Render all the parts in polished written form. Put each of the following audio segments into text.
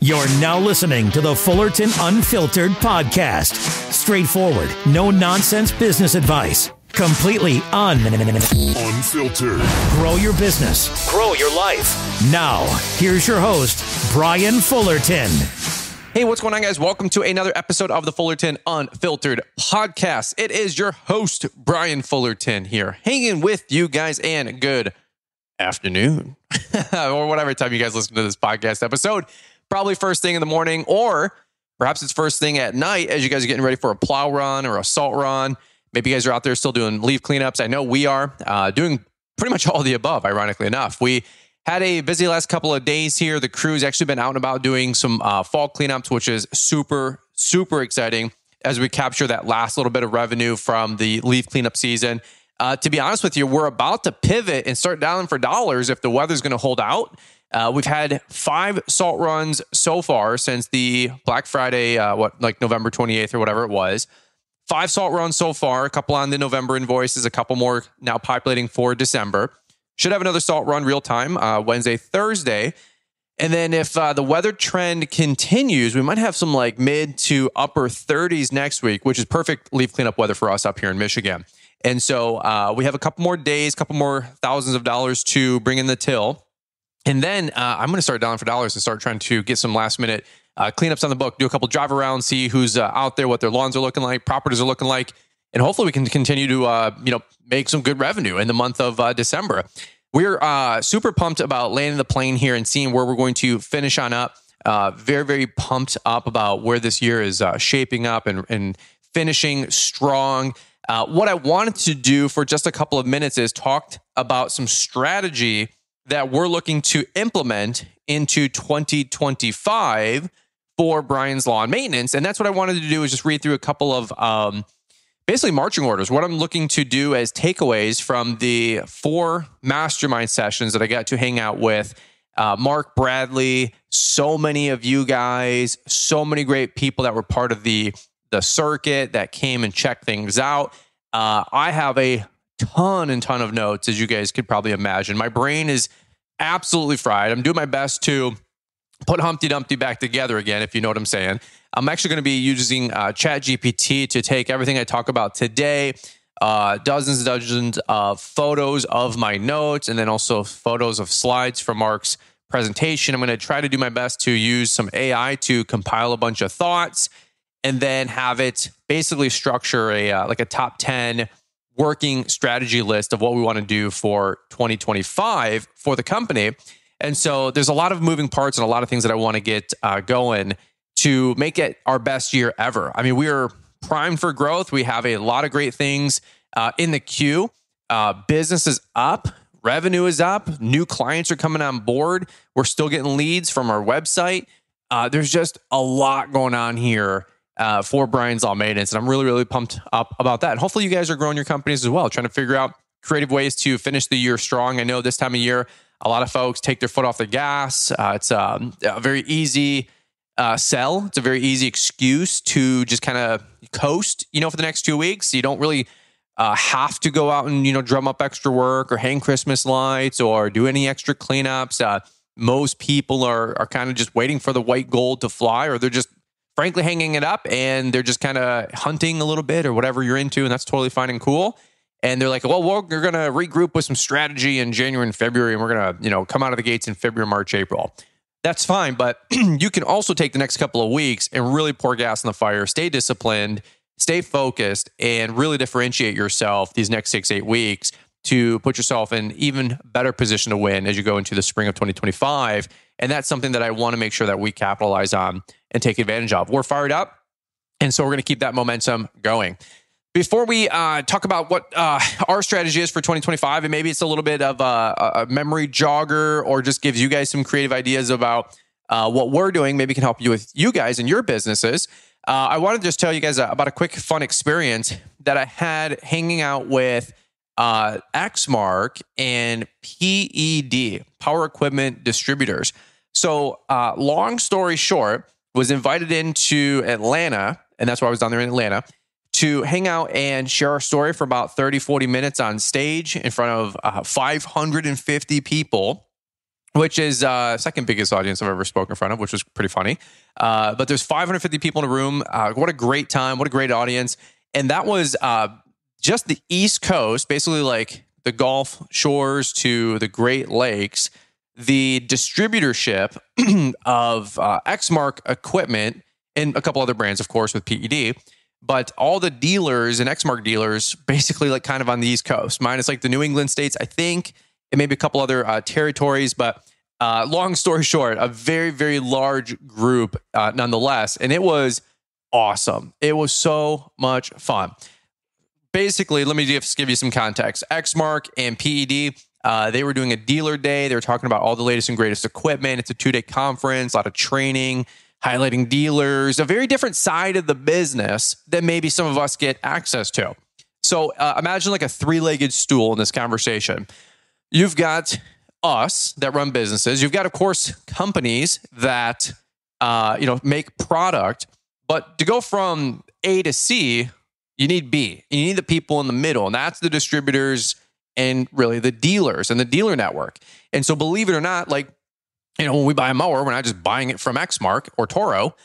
You're now listening to the Fullerton Unfiltered podcast. Straightforward, no nonsense business advice. Completely unfiltered. Grow your business. Grow your life. Now, here's your host, Brian Fullerton. Hey, what's going on, guys? Welcome to another episode of the Fullerton Unfiltered podcast. It is your host, Brian Fullerton, here, hanging with you guys, and good afternoon, or whatever time you guys listen to this podcast episode. Probably first thing in the morning, or perhaps it's first thing at night as you guys are getting ready for a plow run or a salt run. Maybe you guys are out there still doing leaf cleanups. I know we are doing pretty much all the above, ironically enough. We had a busy last couple of days here. The crew's actually been out and about doing some fall cleanups, which is super, super exciting as we capture that last little bit of revenue from the leaf cleanup season. To be honest with you, we're about to pivot and start dialing for dollars if the weather's going to hold out. We've had 5 salt runs so far since the Black Friday, November 28th or whatever it was. 5 salt runs so far, a couple on the November invoices, a couple more now populating for December. Should have another salt run real time, Wednesday, Thursday. And then if the weather trend continues, we might have some like mid to upper 30s next week, which is perfect leaf cleanup weather for us up here in Michigan. And so we have a couple more days, couple more thousands of dollars to bring in the till. And then I'm going to start dialing for dollars and start trying to get some last minute cleanups on the book, do a couple drive around, see who's out there, what their lawns are looking like, properties are looking like. And hopefully we can continue to, make some good revenue in the month of December. We're super pumped about landing the plane here and seeing where we're going to finish on up. Very, very pumped up about where this year is shaping up and finishing strong. What I wanted to do for just a couple of minutes is talk about some strategy that we're looking to implement into 2025 for Brian's Lawn Maintenance. And that's what I wanted to do, is just read through a couple of basically marching orders. What I'm looking to do as takeaways from the 4 mastermind sessions that I got to hang out with Mark Bradley, so many of you guys, so many great people that were part of the circuit that came and checked things out. I have a ton of notes, as you guys could probably imagine. My brain is absolutely fried. I'm doing my best to put Humpty Dumpty back together again, if you know what I'm saying. I'm actually going to be using ChatGPT to take everything I talk about today, dozens and dozens of photos of my notes, and then also photos of slides from Mark's presentation. I'm going to try to do my best to use some AI to compile a bunch of thoughts and then have it basically structure a top 10 working strategy list of what we want to do for 2025 for the company. And so there's a lot of moving parts and a lot of things that I want to get going to make it our best year ever. I mean, we are primed for growth. We have a lot of great things in the queue. Business is up. Revenue is up. New clients are coming on board. We're still getting leads from our website. There's just a lot going on here for Brian's Lawn Maintenance. And I'm really, really pumped up about that. And hopefully you guys are growing your companies as well, trying to figure out creative ways to finish the year strong. I know this time of year, a lot of folks take their foot off the gas. It's a very easy sell. It's a very easy excuse to just kind of coast, for the next 2 weeks. You don't really have to go out and, drum up extra work or hang Christmas lights or do any extra cleanups. Most people are kind of just waiting for the white gold to fly, or they're just frankly hanging it up and they're just kind of hunting a little bit or whatever you're into. And that's totally fine and cool. And they're like, well, we're going to regroup with some strategy in January and February, and we're going to, come out of the gates in February, March, April. That's fine. But you can also take the next couple of weeks and really pour gas on the fire, stay disciplined, stay focused, and really differentiate yourself these next 6-8 weeks to put yourself in even better position to win as you go into the spring of 2025. And that's something that I want to make sure that we capitalize on and take advantage of. We're fired up. And so we're going to keep that momentum going. Before we talk about what our strategy is for 2025, and maybe it's a little bit of a memory jogger or just gives you guys some creative ideas about what we're doing, maybe can help you with you guys and your businesses. I wanted to just tell you guys about a quick fun experience that I had hanging out with Exmark and PED, Power Equipment Distributors. So long story short, was invited into Atlanta, and that's why I was down there in Atlanta, to hang out and share our story for about 30, 40 minutes on stage in front of 550 people which is second biggest audience I've ever spoken in front of, which was pretty funny. But there's 550 people in a room. What a great time. What a great audience. And that was just the East Coast, basically like the Gulf Shores to the Great Lakes. The distributorship of Exmark equipment and a couple other brands, of course, with PED. But all the dealers and Exmark dealers basically like kind of on the East Coast, minus like the New England states, I think, and maybe a couple other territories. But long story short, a very, very large group nonetheless. And it was awesome. It was so much fun. Basically, let me just give you some context. Exmark and PED, they were doing a dealer day. They were talking about all the latest and greatest equipment. It's a 2-day conference, a lot of training, highlighting dealers, a very different side of the business that maybe some of us get access to. So imagine like a 3-legged stool in this conversation. You've got us that run businesses. You've got, of course, companies that make product. But to go from A to C, you need B. You need the people in the middle, and that's the distributors and really the dealers and the dealer network. And so believe it or not, like, when we buy a mower, we're not just buying it from Exmark or Toro.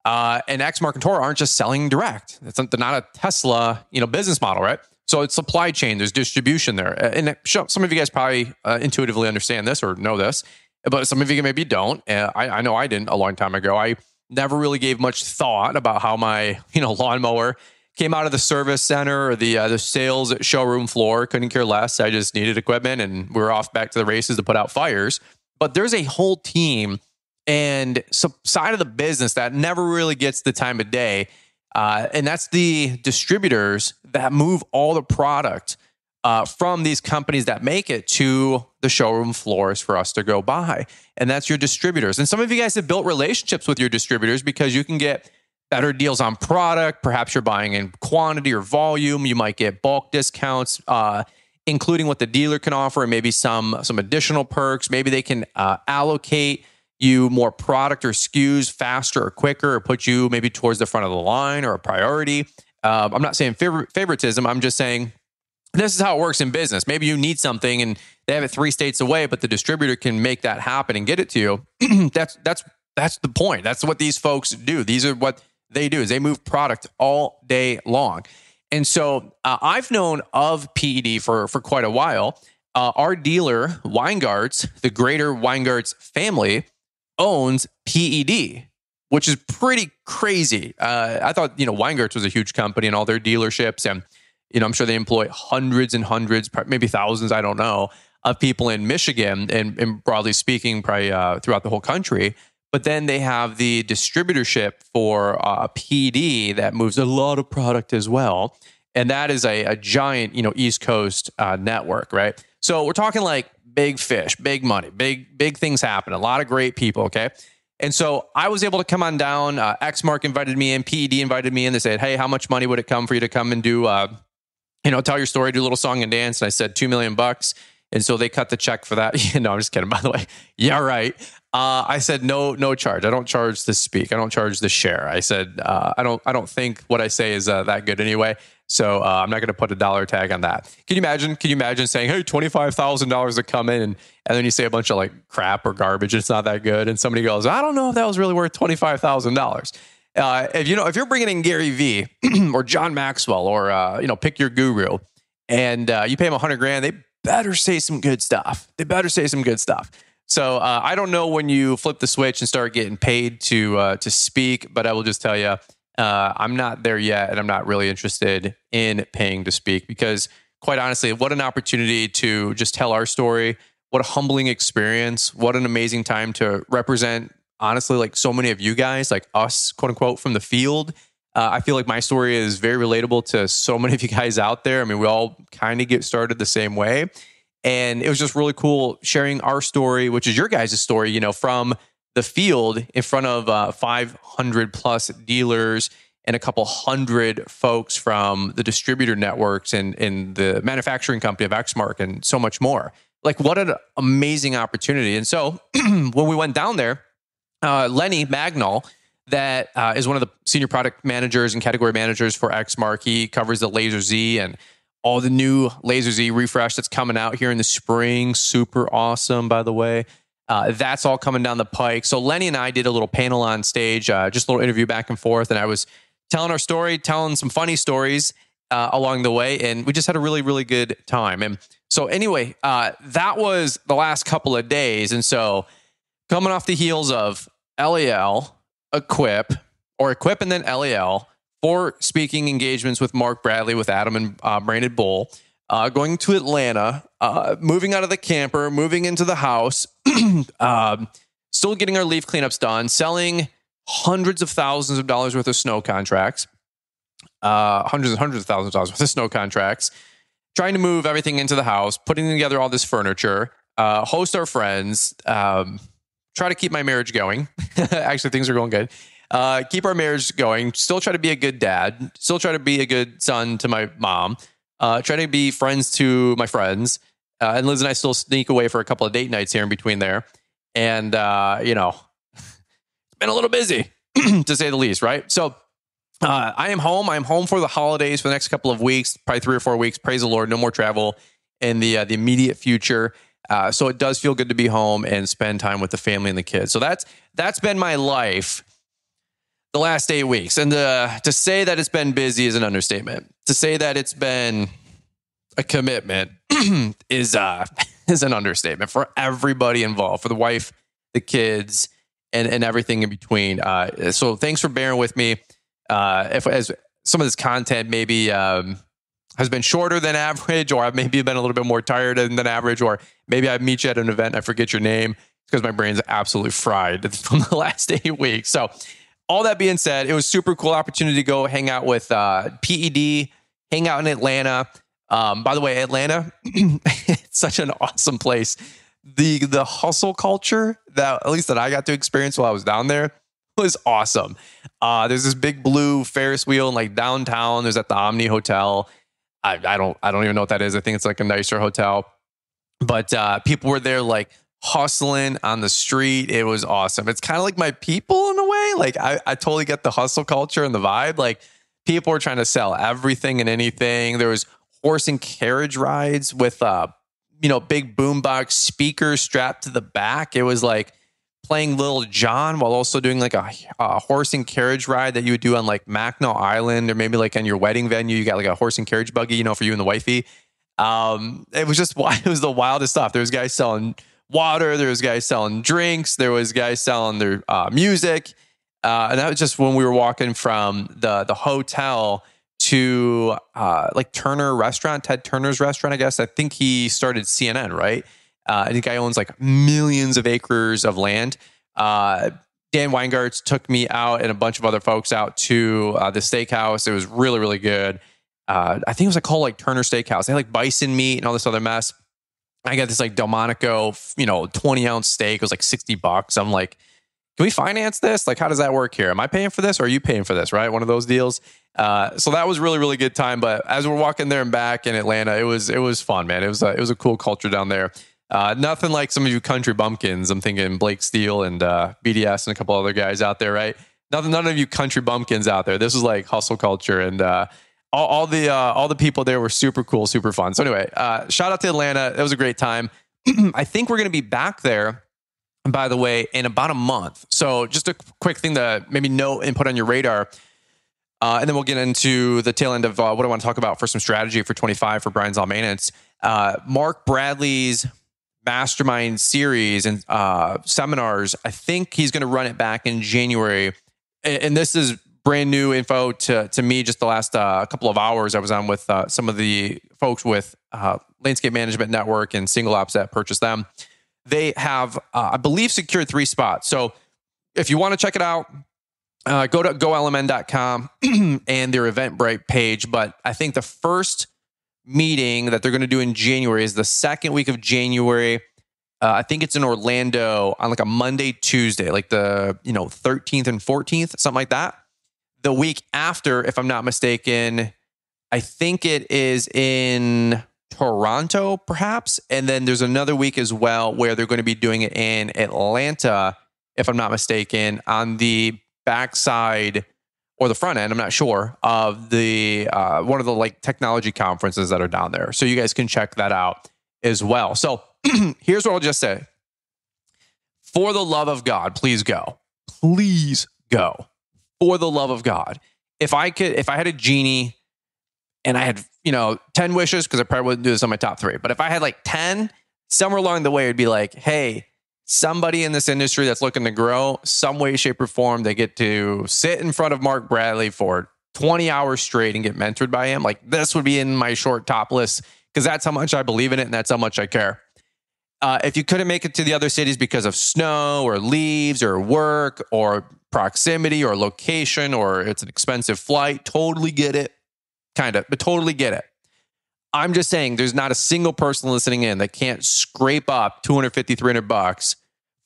And Exmark and Toro aren't just selling direct. They're not a Tesla, business model, right? So it's supply chain. There's distribution there. And some of you guys probably intuitively understand this or know this, but some of you maybe don't. I know I didn't a long time ago. I never really gave much thought about how my, lawnmower came out of the service center or the sales showroom floor. Couldn't care less. I just needed equipment and we were off back to the races to put out fires. But there's a whole team and some side of the business that never really gets the time of day. And that's the distributors that move all the product from these companies that make it to the showroom floors for us to go buy. And that's your distributors. And some of you guys have built relationships with your distributors because you can get better deals on product. Perhaps you're buying in quantity or volume. You might get bulk discounts, including what the dealer can offer and maybe some additional perks. Maybe they can allocate you more product or SKUs faster or quicker or put you maybe towards the front of the line or a priority. I'm not saying favoritism. I'm just saying this is how it works in business. Maybe you need something and they have it 3 states away, but the distributor can make that happen and get it to you. That's the point. That's what these folks do. These are what they do is they move product all day long. And so I've known of PED for quite a while. Our dealer, Weingarts, the greater Weingarts family, owns PED, which is pretty crazy. I thought, Weingarts was a huge company and all their dealerships. And, I'm sure they employ hundreds and hundreds, maybe thousands, I don't know, of people in Michigan and broadly speaking, probably throughout the whole country. But then they have the distributorship for PED that moves a lot of product as well. And that is a giant, East Coast network, right? So we're talking like big fish, big money, big things happen. A lot of great people, okay? And so I was able to come on down. Exmark invited me in. PED invited me in. They said, hey, how much money would it come for you to come and do, tell your story, do a little song and dance? And I said, $2 million. And so they cut the check for that. No, I'm just kidding, by the way. Yeah, right. I said, no charge. I don't charge to speak. I don't charge to share. I said, I don't think what I say is that good anyway. So I'm not going to put a dollar tag on that. Can you imagine saying, hey, $25,000 to come in and then you say a bunch of like crap or garbage. It's not that good. And somebody goes, I don't know if that was really worth $25,000. If you're bringing in Gary Vee or John Maxwell or, pick your guru and you pay them $100,000, they better say some good stuff. So I don't know when you flip the switch and start getting paid to speak, but I will just tell you, I'm not there yet, and I'm not really interested in paying to speak because, quite honestly, what an opportunity to just tell our story. What a humbling experience. What an amazing time to represent, honestly, like so many of you guys, like us, quote unquote, from the field. I feel like my story is very relatable to so many of you guys out there. I mean, we all kind of get started the same way. And it was just really cool sharing our story, which is your guys' story, from the field in front of 500 plus dealers and a couple hundred folks from the distributor networks and the manufacturing company of Exmark and so much more. Like, what an amazing opportunity. And so when we went down there, Lenny Magnol, that is one of the senior product managers and category managers for Exmark. He covers the Laser Z and all the new Laser Z refresh that's coming out here in the spring. Super awesome, by the way. That's all coming down the pike. So Lenny and I did a little panel on stage, just a little interview back and forth. And I was telling our story, telling some funny stories along the way. And we just had a really, really good time. And so anyway, that was the last couple of days. And so coming off the heels of LAL, Equip and then LAL, 4 speaking engagements with Mark Bradley, with Adam and Brandon Bull, going to Atlanta, moving out of the camper, moving into the house, still getting our leaf cleanups done, selling hundreds of thousands of dollars worth of snow contracts, hundreds and hundreds of thousands of dollars worth of snow contracts, trying to move everything into the house, putting together all this furniture, host our friends, try to keep my marriage going. Actually, things are going good. Keep our marriage going, still try to be a good dad, still try to be a good son to my mom, try to be friends to my friends. And Liz and I still sneak away for a couple of date nights here in between there. And, it's been a little busy to say the least, right? So I am home. I'm home for the holidays for the next couple of weeks, probably 3 or 4 weeks. Praise the Lord. No more travel in the immediate future. So it does feel good to be home and spend time with the family and the kids. So that's been my life the last 8 weeks. And to say that it's been busy is an understatement. To say that it's been a commitment is an understatement for everybody involved, for the wife, the kids, and everything in between. So thanks for bearing with me. If as some of this content maybe has been shorter than average, or I've maybe been a little bit more tired than average, or maybe I meet you at an event and I forget your name, because my brain's absolutely fried from the last 8 weeks. So all that being said, it was super cool opportunity to go hang out with PED, hang out in Atlanta. By the way, Atlanta, it's such an awesome place. The hustle culture that, at least that I got to experience while I was down there, was awesome. There's this big blue Ferris wheel in like downtown. There's at the Omni Hotel. I don't even know what that is. I think it's like a nicer hotel. But people were there like hustling on the street. It was awesome. It's kind of like my people in a way. Like I totally get the hustle culture and the vibe. Like people were trying to sell everything and anything. There was horse and carriage rides with big boombox speakers strapped to the back. It was like playing Lil Jon while also doing like a horse and carriage ride that you would do on like Mackinac Island, or maybe like on your wedding venue. You got like a horse and carriage buggy, for you and the wifey. It was the wildest stuff. There was guys selling water. There was guys selling drinks. There was guys selling their music. And that was just when we were walking from the hotel to like Turner Restaurant, Ted Turner's restaurant, I guess. I think he started CNN, right? I think I owns like millions of acres of land. Dan Weingartz took me out and a bunch of other folks out to the steakhouse. It was really, really good. I think it was called like Turner Steakhouse. They had like bison meat and all this other mess. I got this like Delmonico, 20-ounce steak. It was like $60. I'm like, can we finance this? Like, how does that work here? Am I paying for this or are you paying for this? Right? One of those deals. So that was really, really good time. But as we're walking there and back in Atlanta, it was fun, man. It was a cool culture down there. Nothing like some of you country bumpkins. I'm thinking Blake Steele and BDS and a couple other guys out there, right? None of you country bumpkins out there. This was like hustle culture, and all the people there were super cool, super fun. So anyway, shout out to Atlanta. It was a great time. I think we're going to be back there, by the way, in about a month. So just a quick thing to maybe note and put on your radar. And then we'll get into the tail end of what I want to talk about for some strategy for 25 for Brian's Lawn Maintenance. Mark Bradley's mastermind series and seminars, I think he's going to run it back in January. And this is brand new info to me. Just the last couple of hours I was on with some of the folks with Landscape Management Network and Single Ops that purchased them. They have, I believe, secured 3 spots. So if you want to check it out, go to golmn.com and their Eventbrite page. But I think the first meeting that they're going to do in January is the second week of January. I think it's in Orlando on like a Monday, Tuesday, like the 13th and 14th, something like that. The week after, if I'm not mistaken, I think it is in Toronto, perhaps. And then there's another week as well where they're going to be doing it in Atlanta, if I'm not mistaken, on the backside or the front end, I'm not sure, of the one of the like technology conferences that are down there. So you guys can check that out as well. So here's what I'll just say. For the love of God, please go. Please go. For the love of God. If I had a genie and I had, 10 wishes, because I probably wouldn't do this on my top 3, but if I had like 10, somewhere along the way, it'd be like, hey, somebody in this industry that's looking to grow, some way, shape, or form, they get to sit in front of Mark Bradley for 20 hours straight and get mentored by him. Like, this would be in my short top list, because that's how much I believe in it and that's how much I care. If you couldn't make it to the other cities because of snow or leaves or work or proximity or location, or it's an expensive flight, totally get it. Kind of, but totally get it. I'm just saying there's not a single person listening in that can't scrape up $250, $300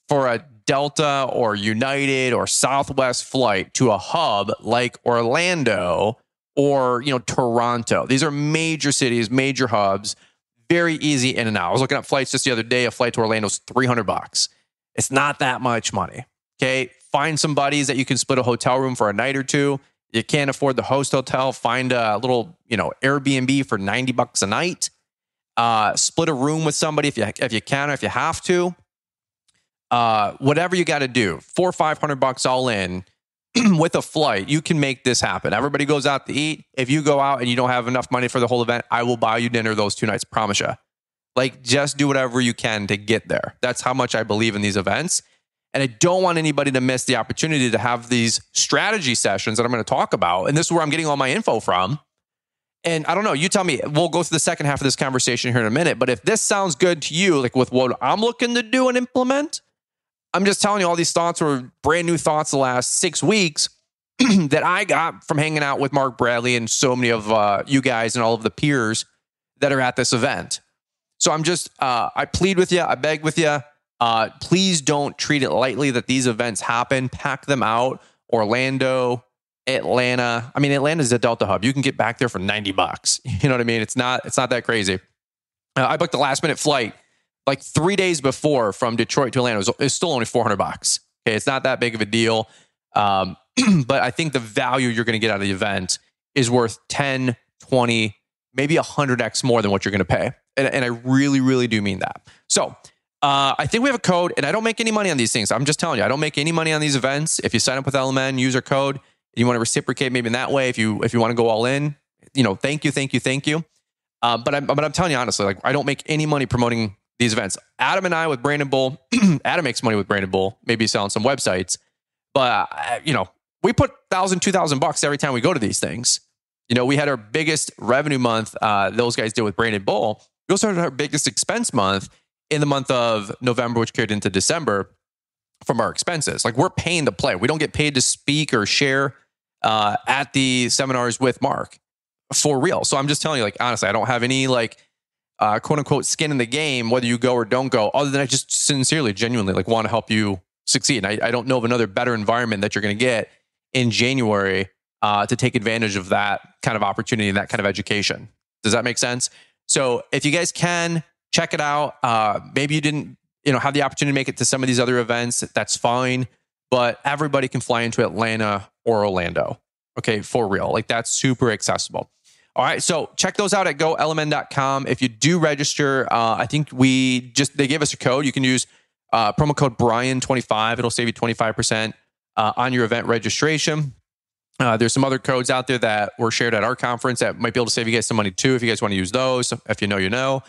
for a Delta or United or Southwest flight to a hub like Orlando or, Toronto. These are major cities, major hubs, very easy in and out. I was looking up flights just the other day. A flight to Orlando is $300. It's not that much money. Okay. Find some buddies that you can split a hotel room for a night or two. You can't afford the host hotel, find a little, Airbnb for $90 a night. Split a room with somebody if you can or if you have to. Whatever you got to do, $400 or $500 all in with a flight, you can make this happen. Everybody goes out to eat. If you go out and you don't have enough money for the whole event, I will buy you dinner those 2 nights. Promise you. Like, just do whatever you can to get there. That's how much I believe in these events. And I don't want anybody to miss the opportunity to have these strategy sessions that I'm going to talk about. And this is where I'm getting all my info from. And I don't know, you tell me, we'll go through the second half of this conversation here in a minute. But if this sounds good to you, like with what I'm looking to do and implement, I'm just telling you all these thoughts were brand new thoughts the last 6 weeks that I got from hanging out with Mark Bradley and so many of you guys and all of the peers that are at this event. So I'm just, I plead with you, I beg with you. Please don't treat it lightly that these events happen. Pack them out. Orlando, Atlanta. I mean, Atlanta's a Delta hub. You can get back there for $90. You know what I mean? It's not that crazy. I booked the last minute flight like 3 days before from Detroit to Atlanta. It's still only $400. Okay. It's not that big of a deal. But I think the value you're going to get out of the event is worth 10, 20, maybe 100x more than what you're going to pay. And I really, really do mean that. So, I think we have a code, and I don't make any money on these things. I'm just telling you, I don't make any money on these events. If you sign up with LMN, use our code, and you want to reciprocate maybe in that way, if you want to go all in, thank you. But I'm telling you honestly, like, I don't make any money promoting these events. Adam and I with Brandon Bull, Adam makes money with Brandon Bull, maybe selling some websites, but we put $1,000, $2,000 every time we go to these things. We had our biggest revenue month. Those guys did with Brandon Bull. We also had our biggest expense month in the month of November, which carried into December from our expenses. Like, we're paying to play. We don't get paid to speak or share at the seminars with Mark for real. So I'm just telling you, like, honestly, I don't have any quote unquote skin in the game, whether you go or don't go, other than I just sincerely, genuinely want to help you succeed. And I don't know of another better environment that you're going to get in January to take advantage of that kind of opportunity and that kind of education. Does that make sense? So if you guys can, check it out. Maybe you didn't, have the opportunity to make it to some of these other events. That's fine. But everybody can fly into Atlanta or Orlando. Okay, for real. Like, that's super accessible. All right, so check those out at golmn.com. If you do register, I think they gave us a code. You can use promo code Brian25. It'll save you 25% on your event registration. There's some other codes out there that were shared at our conference that might be able to save you guys some money too, if you guys want to use those. If you know.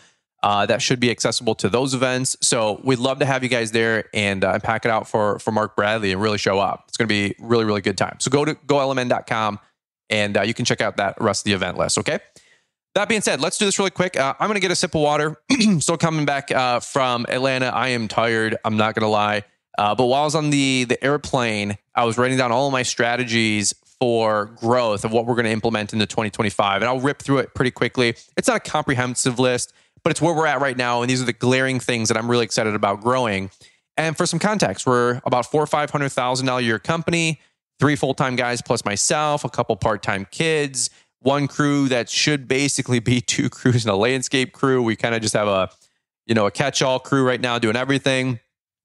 That should be accessible to those events. So we'd love to have you guys there and pack it out for Mark Bradley and really show up. It's going to be really, really good time. So go to golmn.com and you can check out that rest of the event list. Okay. That being said, let's do this really quick. I'm going to get a sip of water. Still coming back from Atlanta. I am tired. I'm not going to lie. But while I was on the airplane, I was writing down all of my strategies for growth of what we're going to implement into 2025. And I'll rip through it pretty quickly. It's not a comprehensive list, but it's where we're at right now. And these are the glaring things that I'm really excited about growing. And for some context, we're about $400,000 or $500,000 a year company, 3 full-time guys plus myself, a couple part-time kids, 1 crew that should basically be 2 crews and a landscape crew. We kind of just have a catch-all crew right now doing everything.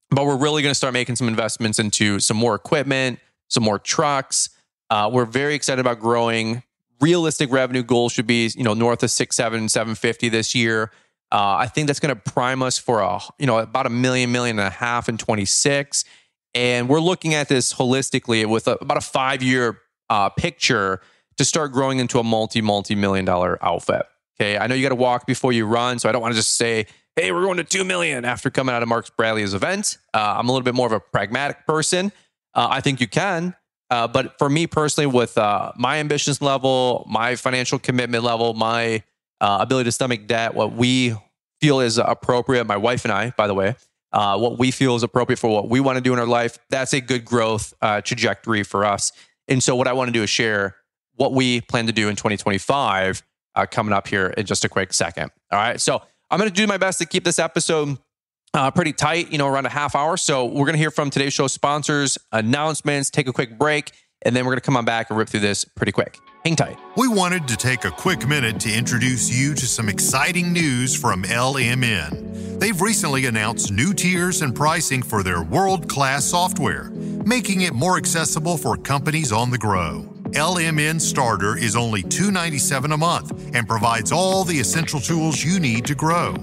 But we're really going to start making some investments into some more equipment, some more trucks. We're very excited about growing. Realistic revenue goals should be, north of 6, 7, 750 this year. I think that's going to prime us for about $1 million, $1.5 million in 26. And we're looking at this holistically with about a 5-year picture to start growing into a multi-million dollar outfit. Okay. I know you got to walk before you run. So I don't want to just say, hey, we're going to 2 million after coming out of Mark Bradley's event. I'm a little bit more of a pragmatic person. I think you can. But for me personally, with my ambitions level, my financial commitment level, my ability to stomach debt, what we feel is appropriate, my wife and I, by the way, what we feel is appropriate for what we want to do in our life, that's a good growth trajectory for us. And so what I want to do is share what we plan to do in 2025 coming up here in just a quick second. All right. So I'm going to do my best to keep this episode pretty tight, around a half hour. So we're going to hear from today's show sponsors, announcements, take a quick break, and then we're going to come on back and rip through this pretty quick. Hang tight. We wanted to take a quick minute to introduce you to some exciting news from LMN. They've recently announced new tiers and pricing for their world-class software, making it more accessible for companies on the grow. LMN Starter is only $297 a month and provides all the essential tools you need to grow.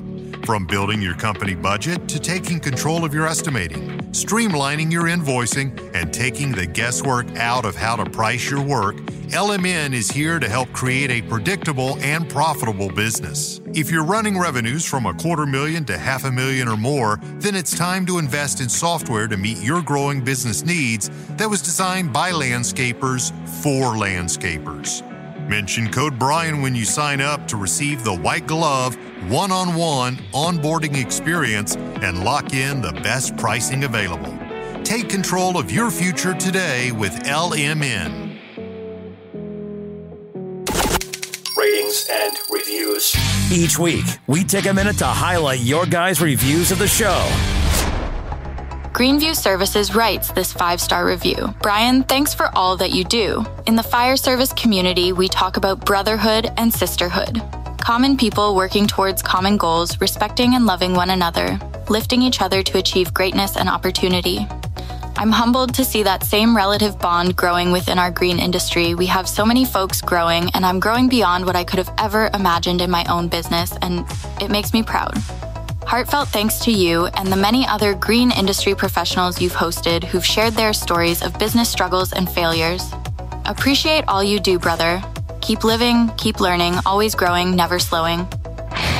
From building your company budget to taking control of your estimating, streamlining your invoicing, and taking the guesswork out of how to price your work, LMN is here to help create a predictable and profitable business. If you're running revenues from $250,000 to $500,000 or more, then it's time to invest in software to meet your growing business needs that was designed by landscapers for landscapers. Mention code Brian when you sign up to receive the white glove, one-on-one onboarding experience and lock in the best pricing available. Take control of your future today with LMN. Ratings and reviews. Each week, we take a minute to highlight your guys' reviews of the show. Greenview Services writes this 5-star review. Brian, thanks for all that you do. In the fire service community, we talk about brotherhood and sisterhood. Common people working towards common goals, respecting and loving one another, lifting each other to achieve greatness and opportunity. I'm humbled to see that same relative bond growing within our green industry. We have so many folks growing, and I'm growing beyond what I could have ever imagined in my own business, and it makes me proud. Heartfelt thanks to you and the many other green industry professionals you've hosted who've shared their stories of business struggles and failures. Appreciate all you do, brother. Keep living, keep learning, always growing, never slowing.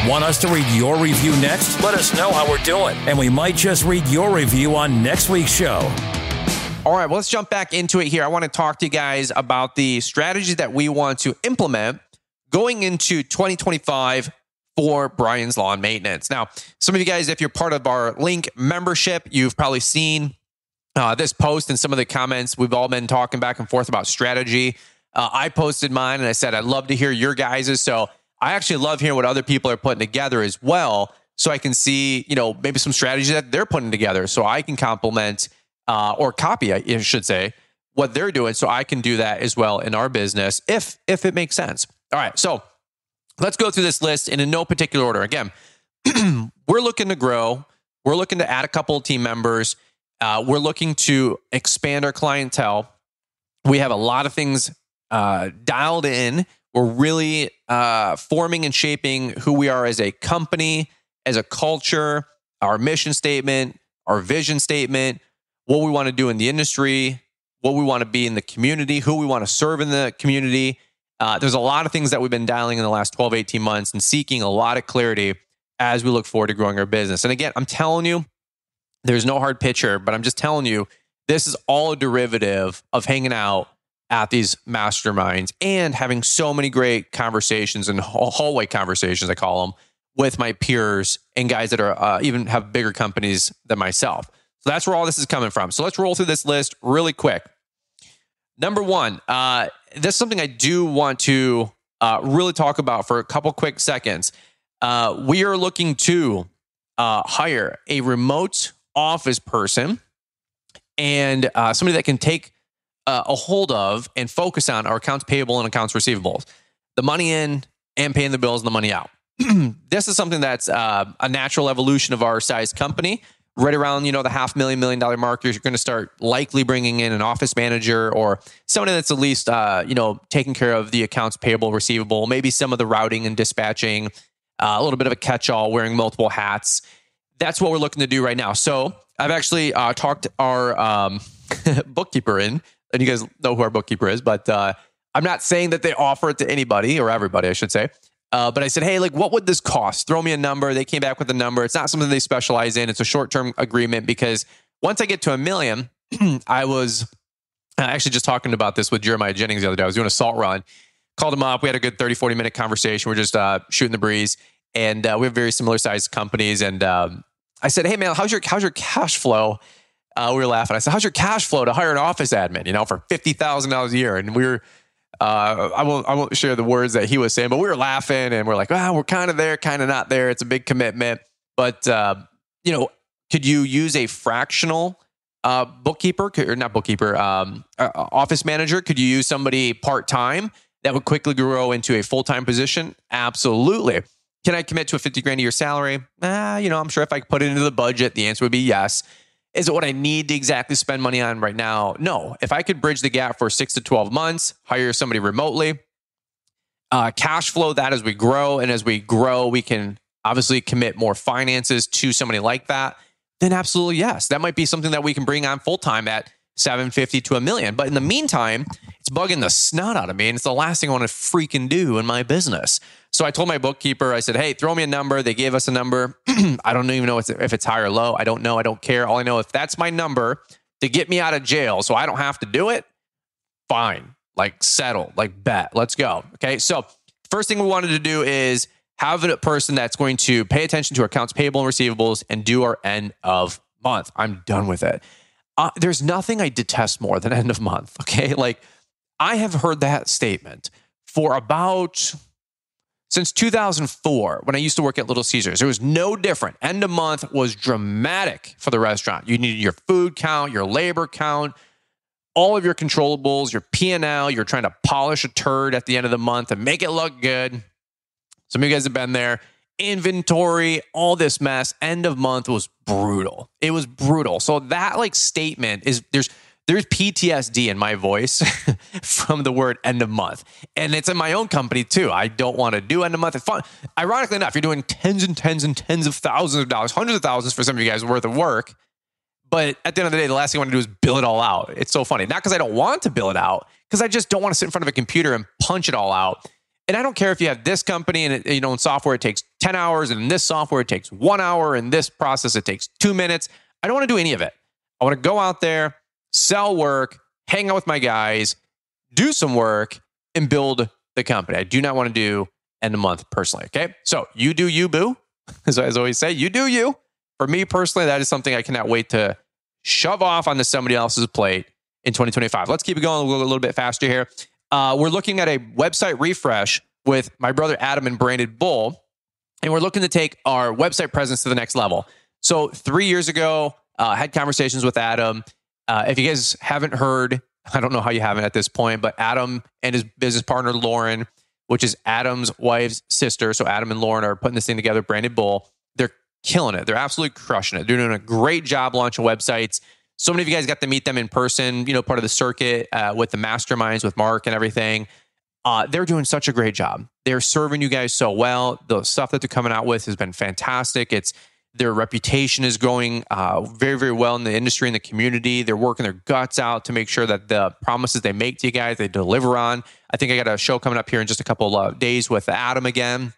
Want us to read your review next? Let us know how we're doing, and we might just read your review on next week's show. All right, well, let's jump back into it here. I want to talk to you guys about the strategies that we want to implement going into 2025 for Brian's Lawn Maintenance. Now, some of you guys, if you're part of our Link membership, you've probably seen this post and some of the comments. We've all been talking back and forth about strategy. I posted mine and I said, I'd love to hear your guys's. So I actually love hearing what other people are putting together as well. So I can see, maybe some strategies that they're putting together so I can complement or copy, I should say, what they're doing. So I can do that as well in our business if it makes sense. All right. So let's go through this list in no particular order. Again, we're looking to grow. We're looking to add a couple of team members. We're looking to expand our clientele. We have a lot of things dialed in. We're really forming and shaping who we are as a company, as a culture, our mission statement, our vision statement, what we want to do in the industry, what we want to be in the community, who we want to serve in the community. There's a lot of things that we've been dialing in the last 12, 18 months and seeking a lot of clarity as we look forward to growing our business. And again, I'm telling you, there's no hard pitch here, but I'm just telling you, this is all a derivative of hanging out at these masterminds and having so many great conversations and hallway conversations, I call them, with my peers and guys that are even have bigger companies than myself. So that's where all this is coming from. So let's roll through this list really quick. Number one, this is something I do want to really talk about for a couple quick seconds. We are looking to hire a remote office person and somebody that can take a hold of and focus on our accounts payable and accounts receivables, the money in and paying the bills and the money out. This is something that's a natural evolution of our size company. Right around, the $500,000, $1 million mark, you're going to start likely bringing in an office manager or somebody that's at least, taking care of the accounts payable, receivable, maybe some of the routing and dispatching. a little bit of a catch-all, wearing multiple hats. That's what we're looking to do right now. So I've actually talked our bookkeeper in, and you guys know who our bookkeeper is, but I'm not saying that they offer it to anybody or everybody, I should say. But I said, hey, like, what would this cost? Throw me a number. They came back with a number. It's not something they specialize in. It's a short-term agreement because once I get to $1 million, I was actually just talking about this with Jeremiah Jennings the other day. I was doing a salt run, called him up. We had a good 30, 40-minute conversation. We're just shooting the breeze. And we have very similar sized companies. And I said, hey, man, how's your cash flow? We were laughing. I said, how's your cash flow to hire an office admin, for $50,000 a year? And we were, I won't share the words that he was saying, but we were laughing and we're like, we're kind of there, kind of not there. It's a big commitment. But, could you use a fractional bookkeeper or not bookkeeper, office manager? Could you use somebody part-time that would quickly grow into a full-time position? Absolutely. Can I commit to a $50,000 a year salary? I'm sure if I put it into the budget, the answer would be yes. Is it what I need to exactly spend money on right now? No. If I could bridge the gap for 6 to 12 months, hire somebody remotely, cash flow that as we grow, and as we grow, we can obviously commit more finances to somebody like that, then absolutely yes. That might be something that we can bring on full-time at $750,000 to $1 million. But in the meantime, it's bugging the snot out of me, and it's the last thing I want to freaking do in my business. So I told my bookkeeper, I said, hey, throw me a number. They gave us a number. I don't even know if it's high or low. I don't know. I don't care. All I know, if that's my number to get me out of jail so I don't have to do it, fine. Like, settle, like, bet. Let's go. Okay. So first thing we wanted to do is have a person that's going to pay attention to our accounts payable and receivables and do our end of month. I'm done with it. There's nothing I detest more than end of month. Okay. Like, I have heard that statement for about since 2004, when I used to work at Little Caesars. It was no different. End of month was dramatic for the restaurant. You needed your food count, your labor count, all of your controllables, your P&L. You're trying to polish a turd at the end of the month and make it look good. Some of you guys have been there. Inventory, all this mess. End of month was brutal. It was brutal. So that statement is, there's PTSD in my voice from the word end of month. And it's in my own company too. I don't want to do end of month. It's fun. Ironically enough, you're doing tens and tens and tens of thousands of dollars, hundreds of thousands for some of you guys worth of work. But at the end of the day, the last thing I want to do is bill it all out. It's so funny. Not because I don't want to bill it out, because I just don't want to sit in front of a computer and punch it all out. And I don't care if you have this company and in software, it takes 10 hours, and in this software, it takes 1 hour. In this process, it takes 2 minutes. I don't want to do any of it. I want to go out there, sell work, hang out with my guys, do some work, and build the company. I do not want to do end of month personally. Okay. So you do you, boo. As I always say, you do you. For me personally, that is something I cannot wait to shove off onto somebody else's plate in 2025. Let's keep it going a little bit faster here. We're looking at a website refresh with my brother Adam and Branded Bull, and we're looking to take our website presence to the next level. So 3 years ago, had conversations with Adam. If you guys haven't heard, I don't know how you haven't at this point, but Adam and his business partner, Lauren, which is Adam's wife's sister. So Adam and Lauren are putting this thing together, Branded Bull. They're killing it. They're absolutely crushing it. They're doing a great job launching websites. So many of you guys got to meet them in person, part of the circuit with the masterminds with Mark and everything. They're doing such a great job. They're serving you guys so well. The stuff that they're coming out with has been fantastic. Their reputation is going very, very well in the industry and the community. They're working their guts out to make sure that the promises they make to you guys, they deliver on. I think I got a show coming up here in just a couple of days with Adam again.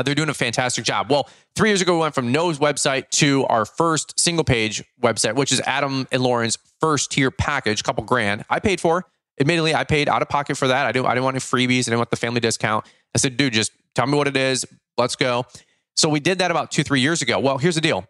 They're doing a fantastic job. Well, 3 years ago, we went from no website to our first single page website, which is Adam and Lauren's first tier package, couple grand. I paid for. Admittedly, I paid out of pocket for that. I didn't want any freebies. I didn't want the family discount. I said, dude, just tell me what it is. Let's go. So we did that about 2-3 years ago. Well, here's the deal.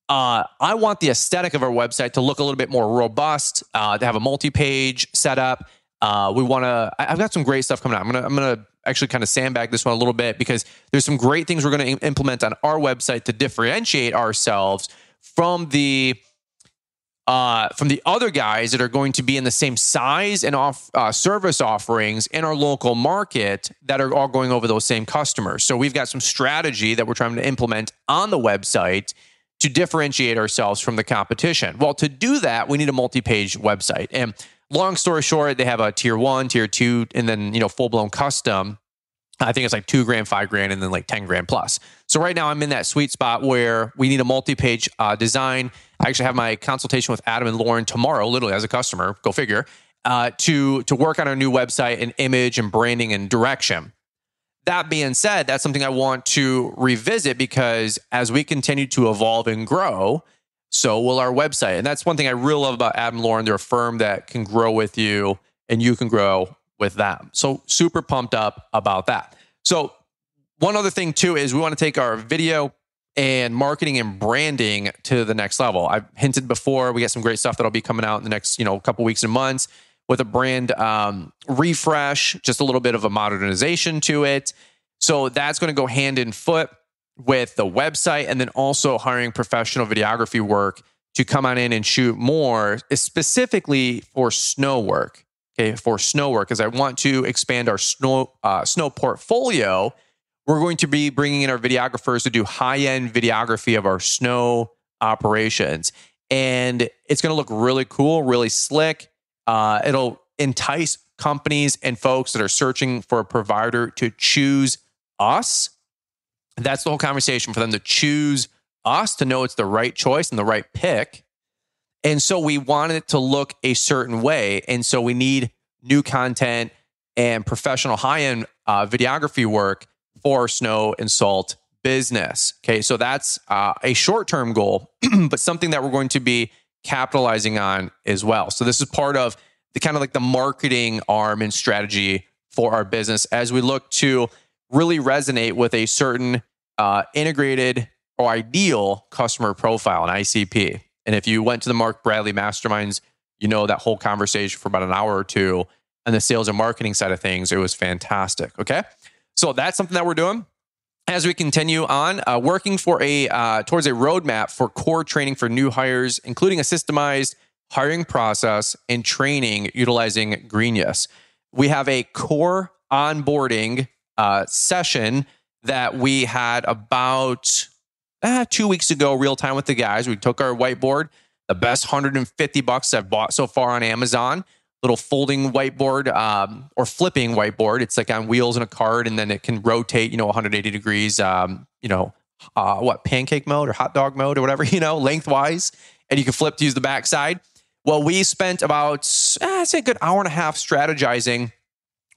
I want the aesthetic of our website to look a little bit more robust, to have a multi-page setup. I've got some great stuff coming out. I'm gonna actually kind of sandbag this one a little bit because there's some great things we're going to implement on our website to differentiate ourselves from the other guys that are going to be in the same size and service offerings in our local market that are all going over those same customers. So we've got some strategy that we're trying to implement on the website to differentiate ourselves from the competition. Well, to do that, we need a multi-page website. And long story short, they have a tier 1, tier 2, and then, full-blown custom. I think it's like $2,000, $5,000, and then like $10,000 plus. So right now I'm in that sweet spot where we need a multi-page design. I actually have my consultation with Adam and Lauren tomorrow, literally as a customer, go figure, to work on our new website and image and branding and direction. That being said, that's something I want to revisit because as we continue to evolve and grow, so will our website. And that's one thing I really love about Adam and Lauren. They're a firm that can grow with you and you can grow with them. So super pumped up about that. So one other thing too is we want to take our video and marketing and branding to the next level. I've hinted before, we got some great stuff that'll be coming out in the next, couple weeks and months with a brand refresh, just a little bit of a modernization to it. So that's going to go hand in foot with the website and then also hiring professional videography work to come on in and shoot more, specifically for snow work. Okay, for snow work, as I want to expand our snow portfolio, we're going to be bringing in our videographers to do high-end videography of our snow operations. And it's going to look really cool, really slick. It'll entice companies and folks that are searching for a provider to choose us. That's the whole conversation, for them to choose us, to know it's the right choice and the right pick. And so we want it to look a certain way. And so we need new content and professional high-end videography work for snow and salt business. Okay, so that's a short-term goal, but something that we're going to be capitalizing on as well. So this is part of the kind of like the marketing arm and strategy for our business as we look to really resonate with a certain integrated or ideal customer profile, an ICP. And if you went to the Mark Bradley Masterminds, that whole conversation for about an hour or two on the sales and marketing side of things, it was fantastic. Okay. So that's something that we're doing as we continue on, working for towards a roadmap for core training for new hires, including a systemized hiring process and training utilizing Greenius. We have a core onboarding session that we had about 2 weeks ago, real time with the guys. We took our whiteboard, the best $150 I've bought so far on Amazon, little folding whiteboard or flipping whiteboard. It's like on wheels in a cart, and then it can rotate, 180 degrees, pancake mode or hot dog mode or whatever, lengthwise, and you can flip to use the backside. Well, we spent about, I'd say a good hour and a half strategizing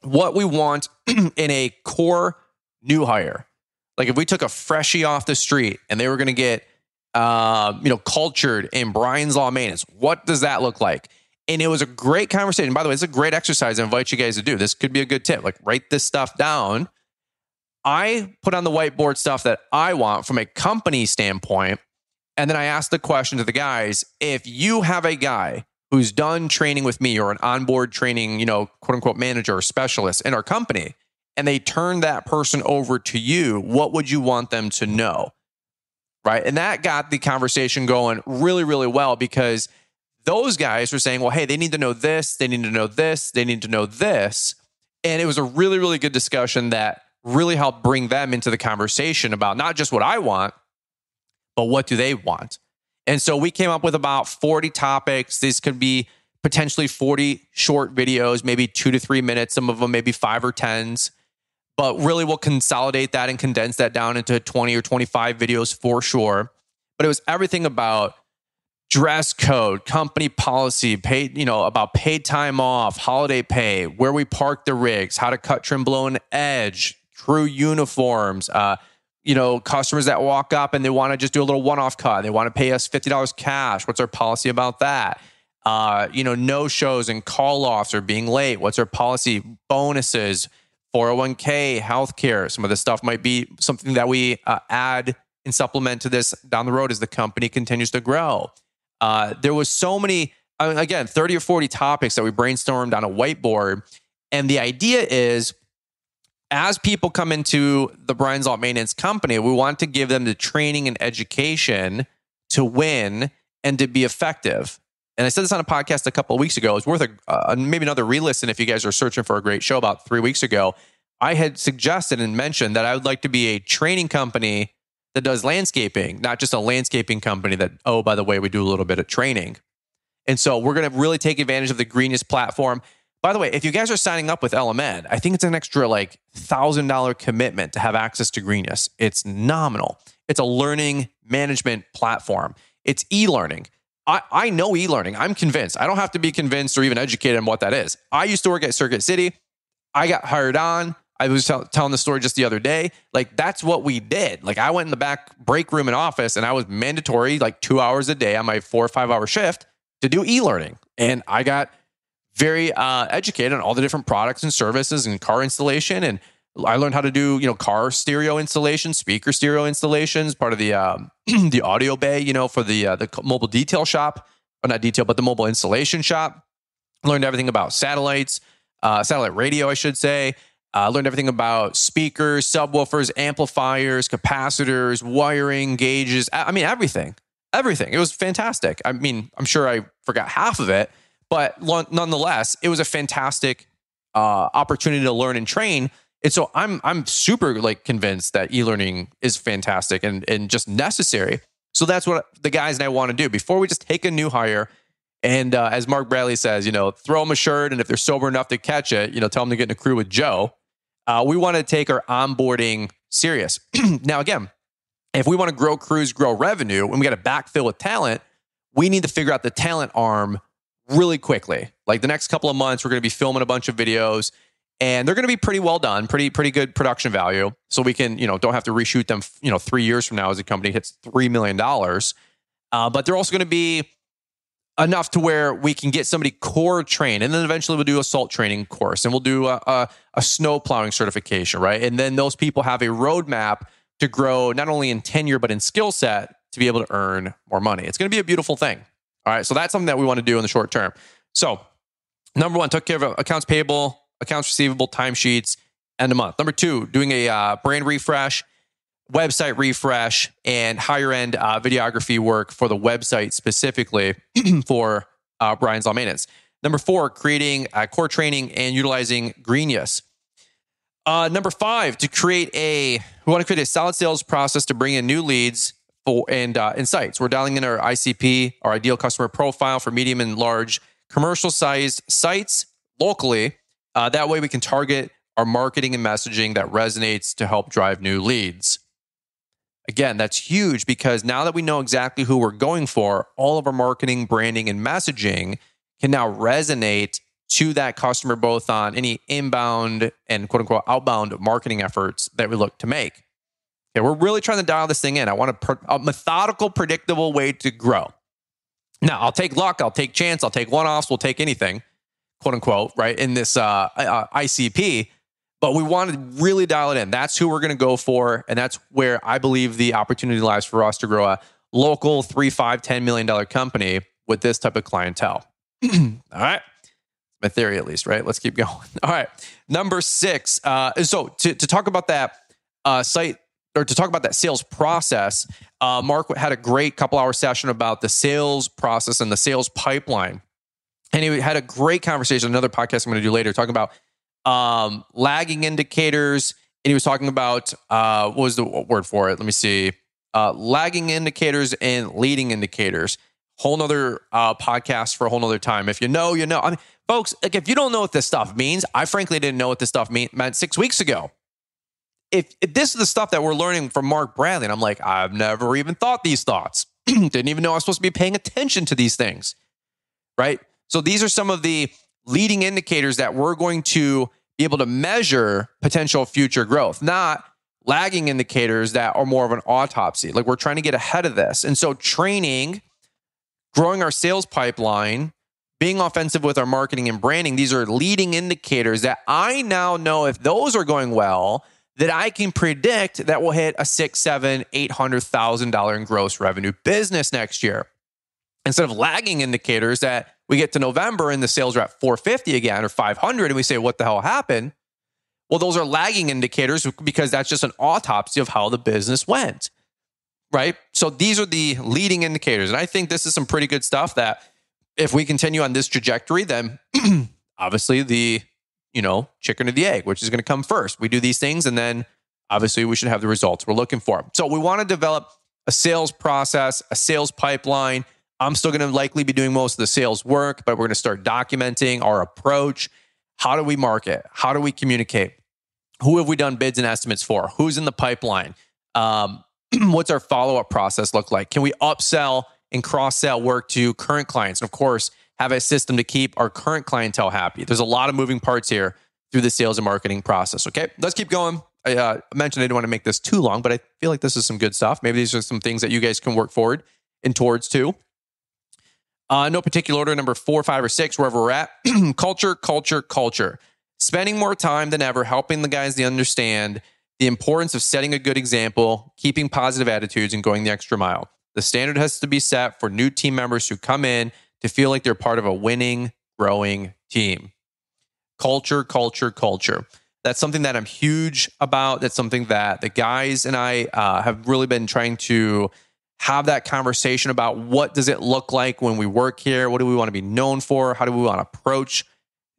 what we want in a core new hire. Like if we took a freshie off the street and they were going to get, cultured in Brian's Law Maintenance, what does that look like? And it was a great conversation. By the way, it's a great exercise I invite you guys to do. This could be a good tip. Like write this stuff down. I put on the whiteboard stuff that I want from a company standpoint. And then I asked the question to the guys, if you have a guy who's done training with me or an onboard training, quote unquote manager or specialist in our company, and they turn that person over to you, what would you want them to know? Right. And that got the conversation going really, really well, because those guys were saying, well, hey, they need to know this, they need to know this, they need to know this. And it was a really, really good discussion that really helped bring them into the conversation about not just what I want, but what do they want? And so we came up with about 40 topics. These could be potentially 40 short videos, maybe 2 to 3 minutes, some of them maybe 5 or 10s. But really we'll consolidate that and condense that down into 20 or 25 videos for sure. But it was everything about dress code, company policy, paid, about paid time off, holiday pay, where we park the rigs, how to cut, trim, blow, and edge, crew uniforms, customers that walk up and they want to just do a little one-off cut. They want to pay us $50 cash. What's our policy about that? No-shows and call-offs or being late. What's our policy? Bonuses, 401k, healthcare. Some of this stuff might be something that we add and supplement to this down the road as the company continues to grow. There was so many, 30 or 40 topics that we brainstormed on a whiteboard. And the idea is, as people come into the Brian's Law Maintenance company, we want to give them the training and education to win and to be effective. And I said this on a podcast a couple of weeks ago. It's worth maybe another re-listen if you guys are searching for a great show. About 3 weeks ago, I had suggested and mentioned that I would like to be a training company that does landscaping, not just a landscaping company that, oh, by the way, we do a little bit of training. And so we're going to really take advantage of the Greenius platform. By the way, if you guys are signing up with LMN, I think it's an extra like $1,000 commitment to have access to Greenius. It's nominal. It's a learning management platform. It's e-learning. I know e-learning. I'm convinced. I don't have to be convinced or even educated on what that is. I used to work at Circuit City. I got hired on. I was telling the story just the other day. Like, that's what we did. Like, I went in the back break room in office and I was mandatory like 2 hours a day on my 4 or 5 hour shift to do e-learning. And I got very educated on all the different products and services and car installation. And I learned how to do, car stereo installation, speaker stereo installations, part of the the audio bay, for the mobile detail shop, or not detail, but the mobile installation shop. Learned everything about satellites, satellite radio, I should say. Learned everything about speakers, subwoofers, amplifiers, capacitors, wiring, gauges. I mean, everything. It was fantastic. I mean, I'm sure I forgot half of it, but nonetheless, it was a fantastic opportunity to learn and train. And so I'm super convinced that e-learning is fantastic and just necessary. So that's what the guys and I want to do before we just take a new hire. And as Mark Bradley says, throw them a shirt, and if they're sober enough to catch it, tell them to get in a crew with Joe. We want to take our onboarding serious. Now, again, if we want to grow crews, grow revenue, and we got to backfill with talent, we need to figure out the talent arm really quickly. Like the next couple of months, we're going to be filming a bunch of videos, and they're going to be pretty well done, pretty good production value. So we can, don't have to reshoot them, 3 years from now as the company hits $3 million. But they're also going to be enough to where we can get somebody core trained. And then eventually we'll do a SALT training course, and we'll do a snow plowing certification, right? And then those people have a roadmap to grow not only in tenure, but in skill set to be able to earn more money. It's going to be a beautiful thing. All right. So that's something that we want to do in the short term. So number one, took care of accounts payable, accounts receivable, timesheets, end of month. Number two, doing a brand refresh, website refresh, and higher end videography work for the website specifically for Brian's Lawn Maintenance. Number four, creating core training and utilizing Greenius. Number five, we want to create a solid sales process to bring in new leads and insights. We're dialing in our ICP, our ideal customer profile for medium and large commercial sized sites locally. That way we can target our marketing and messaging that resonates to help drive new leads. Again, that's huge because now that we know exactly who we're going for, all of our marketing, branding, and messaging can now resonate to that customer, both on any inbound and quote unquote outbound marketing efforts that we look to make. Okay, we're really trying to dial this thing in. I want a methodical, predictable way to grow. Now, I'll take luck, I'll take chance, I'll take one-offs, we'll take anything, quote unquote, right, in this ICP. But we want to really dial it in. That's who we're going to go for. And that's where I believe the opportunity lies for us to grow a local $3, $5, $10 million company with this type of clientele. All right. My theory, at least, right? Let's keep going. All right. Number six. So to talk about that site, or to talk about that sales process, Mark had a great couple-hour session about the sales process and the sales pipeline. And he had a great conversation, another podcast I'm going to do later, talking about lagging indicators. And he was talking about, what was the word for it? Let me see. Lagging indicators and leading indicators. Whole nother podcast for a whole nother time. If you know, you know. I mean, folks, like if you don't know what this stuff means, I frankly didn't know what this stuff meant 6 weeks ago. If this is the stuff that we're learning from Mark Bradley, and I'm like, I've never even thought these thoughts. Didn't even know I was supposed to be paying attention to these things, right? So these are some of the leading indicators that we're going to be able to measure potential future growth, not lagging indicators that are more of an autopsy. Like we're trying to get ahead of this. And so training, growing our sales pipeline, being offensive with our marketing and branding, these are leading indicators that I now know if those are going well, that I can predict that we'll hit a $600,000, $700,000, $800,000 in gross revenue business next year. Instead of lagging indicators that we get to November and the sales are at 450 again or 500 and we say, what the hell happened? Well, those are lagging indicators because that's just an autopsy of how the business went, right? So these are the leading indicators. And I think this is some pretty good stuff that if we continue on this trajectory, then obviously the chicken or the egg, which is going to come first. We do these things and then obviously we should have the results we're looking for. So we want to develop a sales process, a sales pipeline. I'm still going to likely be doing most of the sales work, but we're going to start documenting our approach. How do we market? How do we communicate? Who have we done bids and estimates for? Who's in the pipeline? What's our follow-up process look like? Can we upsell and cross-sell work to current clients? And of course, have a system to keep our current clientele happy. There's a lot of moving parts here through the sales and marketing process. Okay, let's keep going. I mentioned I didn't want to make this too long, but I feel like this is some good stuff. Maybe these are some things that you guys can work forward and towards too. No particular order, number 4, 5, or 6, wherever we're at. Culture. Spending more time than ever helping the guys to understand the importance of setting a good example, keeping positive attitudes, and going the extra mile. The standard has to be set for new team members who come in to feel like they're part of a winning, growing team. Culture. That's something that I'm huge about. That's something that the guys and I have really been trying to have that conversation about. What does it look like when we work here? What do we want to be known for? How do we want to approach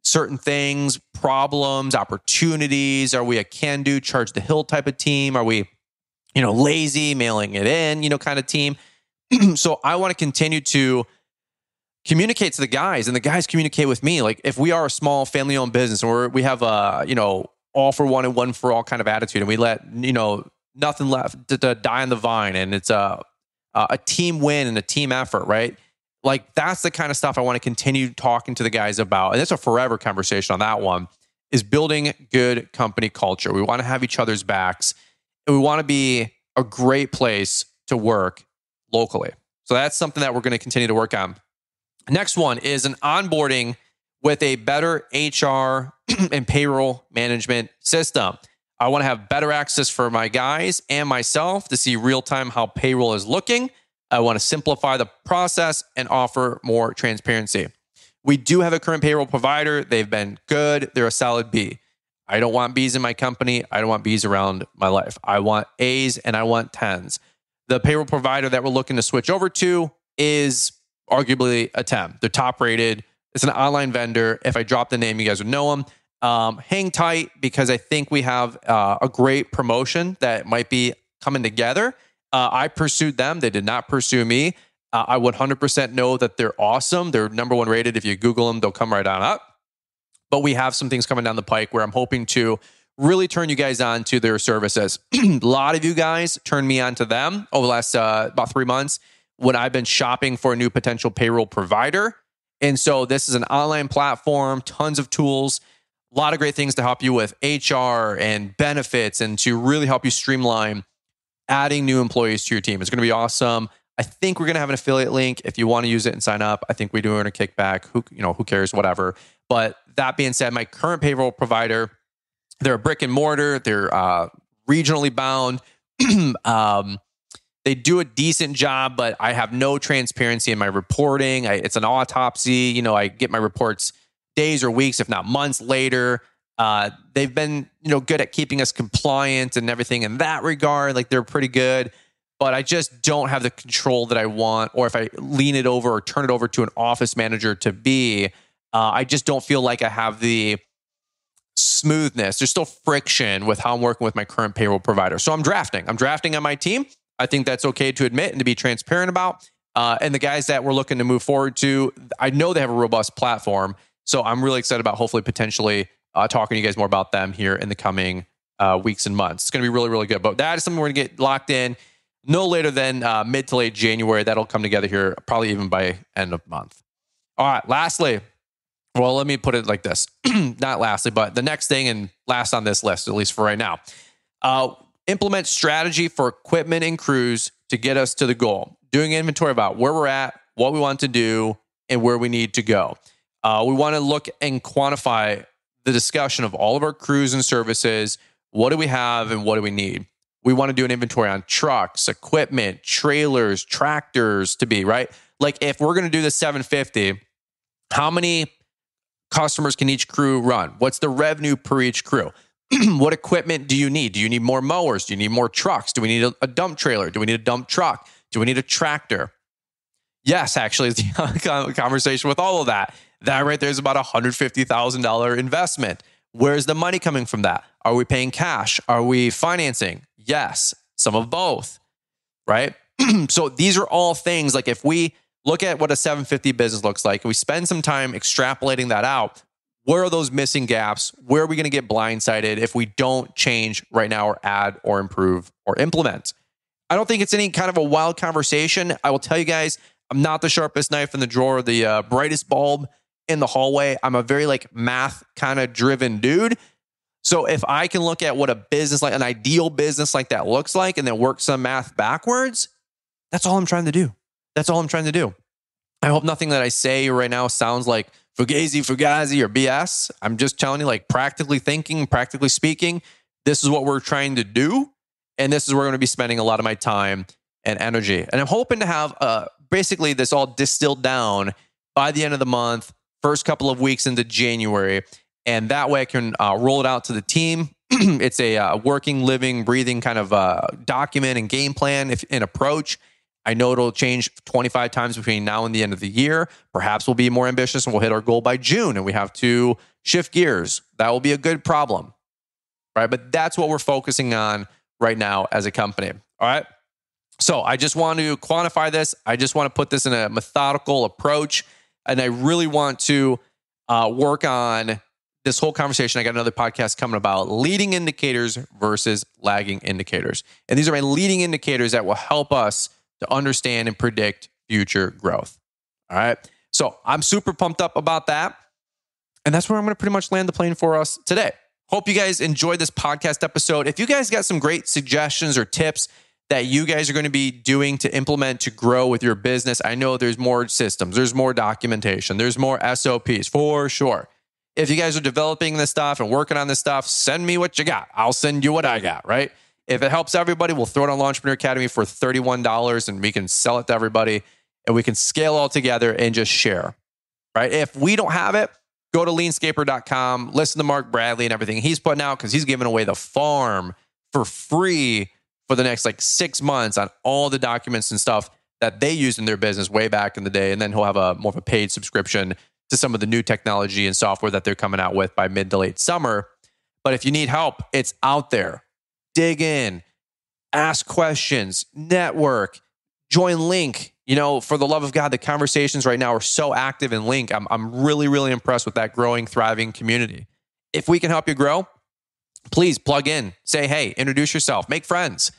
certain things, problems, opportunities? Are we a can-do, charge the hill type of team? Are we, lazy, mailing it in, kind of team? So I want to continue to communicate to the guys, and the guys communicate with me. Like, if we are a small family-owned business and we have a, all for one and one for all kind of attitude, and we let, nothing left to die on the vine, and it's a team win and a team effort, right? Like, that's the kind of stuff I want to continue talking to the guys about. And it's a forever conversation on that one, is building good company culture. We want to have each other's backs, and we want to be a great place to work locally. So that's something that we're going to continue to work on. Next one is an onboarding with a better HR and payroll management system. I want to have better access for my guys and myself to see real-time how payroll is looking. I want to simplify the process and offer more transparency. We do have a current payroll provider. They've been good. They're a solid B. I don't want Bs in my company. I don't want Bs around my life. I want As and I want 10s. The payroll provider that we're looking to switch over to is arguably a 10. They're top rated. It's an online vendor. If I drop the name, you guys would know them. Hang tight, because I think we have a great promotion that might be coming together. I pursued them. They did not pursue me. I 100% know that they're awesome. They're number 1 rated. If you Google them, they'll come right on up. But we have some things coming down the pike where I'm hoping to really turn you guys on to their services. A lot of you guys turned me on to them over the last about 3 months when I've been shopping for a new potential payroll provider. And so this is an online platform, tons of tools, a lot of great things to help you with HR and benefits, and to really help you streamline adding new employees to your team. It's going to be awesome. I think we're going to have an affiliate link if you want to use it and sign up. I think we do earn a kickback. Who cares? Whatever. But that being said, my current payroll provider, they're a brick and mortar. They're regionally bound. They do a decent job, but I have no transparency in my reporting. It's an autopsy. I get my reports days or weeks, if not months later. They've been, good at keeping us compliant and everything in that regard. Like, they're pretty good, but I just don't have the control that I want. Or if I lean it over or turn it over to an office manager to be, I just don't feel like I have the smoothness. There's still friction with how I'm working with my current payroll provider. So I'm drafting on my team. I think that's okay to admit and to be transparent about. And the guys that we're looking to move forward to, I know they have a robust platform. So I'm really excited about hopefully potentially talking to you guys more about them here in the coming weeks and months. It's going to be really, really good. But that is something we're going to get locked in no later than mid to late January. That'll come together here probably even by end of month. All right. Lastly, well, let me put it like this. Not lastly, but the next thing and last on this list, at least for right now. Implement strategy for equipment and crews to get us to the goal. Doing inventory about where we're at, what we want to do, and where we need to go. We want to look and quantify the discussion of all of our crews and services. What do we have and what do we need? We want to do an inventory on trucks, equipment, trailers, tractors to be, right? Like, if we're going to do the 750, how many customers can each crew run? What's the revenue per each crew? What equipment do you need? Do you need more mowers? Do you need more trucks? Do we need a dump trailer? Do we need a dump truck? Do we need a tractor? Yes, actually, it's the conversation with all of that. That right there is about a $150,000 investment. Where's the money coming from that? Are we paying cash? Are we financing? Yes, some of both, right? So these are all things, like, if we look at what a 750 business looks like, and we spend some time extrapolating that out, Where are those missing gaps? Where are we going to get blindsided if we don't change right now or add or improve or implement? I don't think it's any kind of a wild conversation. I will tell you guys, I'm not the sharpest knife in the drawer, the brightest bulb in the hallway. I'm a very math kind of driven dude. So if I can look at what a business, like an ideal business like that looks like, and then work some math backwards, that's all I'm trying to do. That's all I'm trying to do. I hope nothing that I say right now sounds like fugazi or BS. I'm just telling you, practically thinking, practically speaking, this is what we're trying to do. And this is where I'm going to be spending a lot of my time and energy. And I'm hoping to have basically this all distilled down by the end of the month, first couple of weeks into January. And that way I can roll it out to the team. It's a working, living, breathing kind of document and game plan and approach. I know it'll change 25 times between now and the end of the year. Perhaps we'll be more ambitious and we'll hit our goal by June and we have to shift gears. That will be a good problem, right? But that's what we're focusing on right now as a company, all right? So I just want to quantify this. I just want to put this in a methodical approach. And I really want to work on this whole conversation. I got another podcast coming about leading indicators versus lagging indicators. And these are my leading indicators that will help us to understand and predict future growth. All right. So I'm super pumped up about that. And that's where I'm going to pretty much land the plane for us today. Hope you guys enjoyed this podcast episode. If you guys got some great suggestions or tips that you guys are going to be doing to implement to grow with your business, I know there's more systems, there's more documentation, there's more SOPs for sure. If you guys are developing this stuff and working on this stuff, send me what you got. I'll send you what I got, right? If it helps everybody, we'll throw it on Launchpreneur Academy for $31 and we can sell it to everybody and we can scale all together and just share, right? If we don't have it, go to leanscaper.com, listen to Mark Bradley and everything he's putting out because he's giving away the farm for free for the next 6 months on all the documents and stuff that they used in their business way back in the day. And then he'll have more of a paid subscription to some of the new technology and software that they're coming out with by mid to late summer. But if you need help, it's out there. Dig in, ask questions, network, join Link. For the love of God, the conversations right now are so active in Link. I'm really, really impressed with that growing, thriving community. If we can help you grow, please plug in, say, hey, introduce yourself, make friends,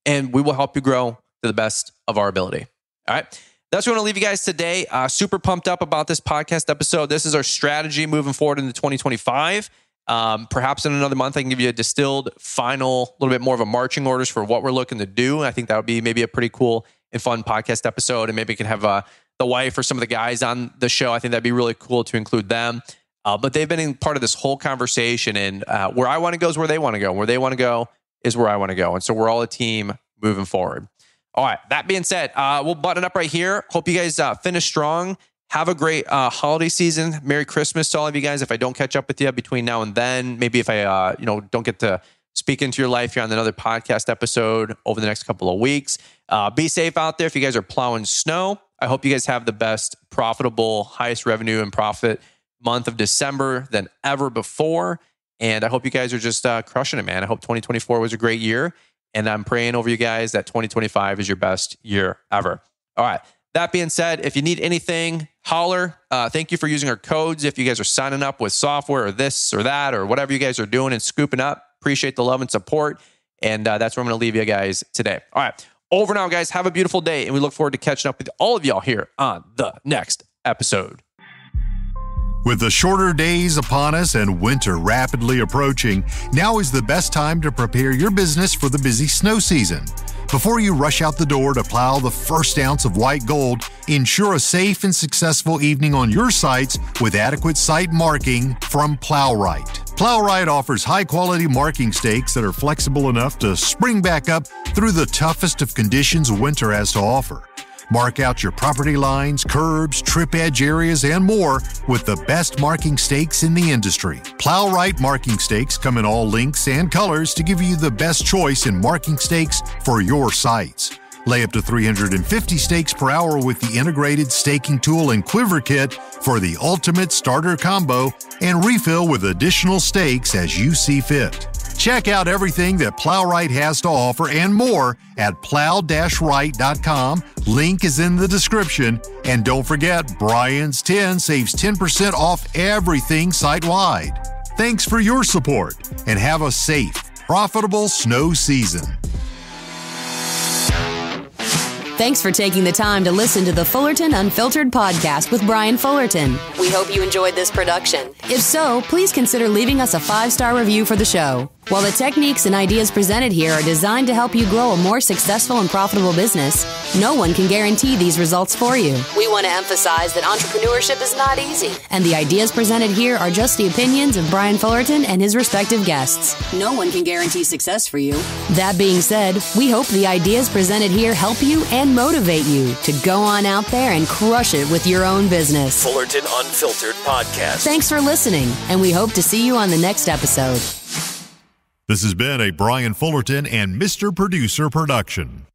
and we will help you grow to the best of our ability. All right. That's what I want to leave you guys today. Super pumped up about this podcast episode. This is our strategy moving forward into 2025. Perhaps in another month, I can give you a distilled final, little bit more of a marching orders for what we're looking to do. I think that would be maybe a pretty cool and fun podcast episode. And maybe we can have the wife or some of the guys on the show. I think that'd be really cool to include them. But they've been in part of this whole conversation, and where I want to go is where they want to go. Where they want to go is where I want to go. And so we're all a team moving forward. All right. That being said, we'll button it up right here. Hope you guys finish strong. Have a great holiday season. Merry Christmas to all of you guys. If I don't catch up with you between now and then, maybe if I don't get to speak into your life here on another podcast episode over the next couple of weeks. Be safe out there if you guys are plowing snow. I hope you guys have the best profitable, highest revenue and profit month of December than ever before. And I hope you guys are just crushing it, man. I hope 2024 was a great year. And I'm praying over you guys that 2025 is your best year ever. All right. That being said, if you need anything, holler. Thank you for using our codes. If you guys are signing up with software or this or that or whatever you guys are doing and scooping up, appreciate the love and support. And that's where I'm going to leave you guys today. All right. Over now, guys. Have a beautiful day. And we look forward to catching up with all of y'all here on the next episode. With the shorter days upon us and winter rapidly approaching, now is the best time to prepare your business for the busy snow season. Before you rush out the door to plow the first ounce of white gold, ensure a safe and successful evening on your sites with adequate site marking from Plowright. Plowright offers high-quality marking stakes that are flexible enough to spring back up through the toughest of conditions winter has to offer. Mark out your property lines, curbs, trip edge areas, and more with the best marking stakes in the industry. Plowright marking stakes come in all lengths and colors to give you the best choice in marking stakes for your sites. Lay up to 350 stakes per hour with the integrated staking tool and quiver kit for the ultimate starter combo, and refill with additional stakes as you see fit. Check out everything that Plowright has to offer and more at plow-right.com. Link is in the description. And don't forget, Brian's 10 saves 10% off everything site-wide. Thanks for your support and have a safe, profitable snow season. Thanks for taking the time to listen to the Fullerton Unfiltered podcast with Brian Fullerton. We hope you enjoyed this production. If so, please consider leaving us a 5-star review for the show. While the techniques and ideas presented here are designed to help you grow a more successful and profitable business, no one can guarantee these results for you. We want to emphasize that entrepreneurship is not easy, and the ideas presented here are just the opinions of Brian Fullerton and his respective guests. No one can guarantee success for you. That being said, we hope the ideas presented here help you and motivate you to go on out there and crush it with your own business. Fullerton Unfiltered Podcast. Thanks for listening, and we hope to see you on the next episode. This has been a Brian Fullerton and Mr. Producer production.